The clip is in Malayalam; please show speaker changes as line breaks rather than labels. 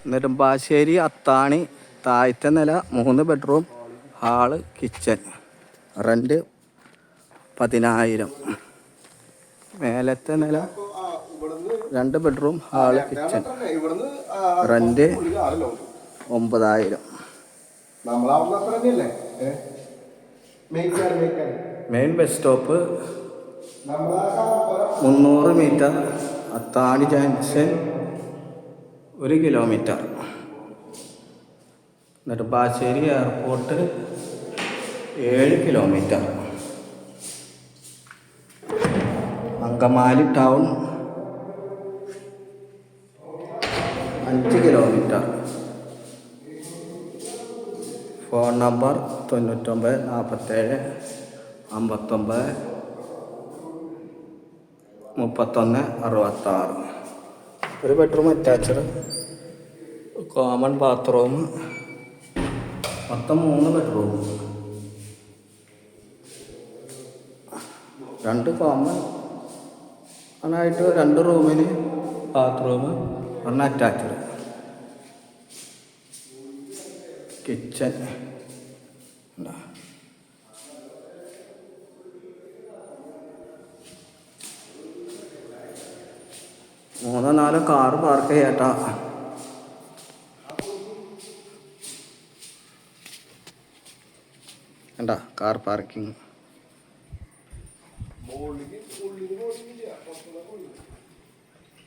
നെടുമ്പാശ്ശേരി അത്താണി താഴത്തെ നില 3 ബെഡ്റൂം ഹാള് കിച്ചൺ റെൻറ്റ് 10,000. മേലത്തെ നില 2 bedroom hall kitchen rent 9,000. Main bus stop 300 metre. Athani junction 1 kilometre. Nedumbassery airport 7 kilometre. Angamaly town 5 kilometre. Phone number 99 47 59 31 66. 1 bedroom attached, common bathroom. മൊത്തം 3 ബെഡ്റൂം, 2 കോമൺ ആയിട്ട് 2 റൂമിന് bathroom, 1 attached. Kitchen 3-4 car park ചെയ്യട്ടാ. കണ്ടാ കാർ പാർക്കിംഗ്.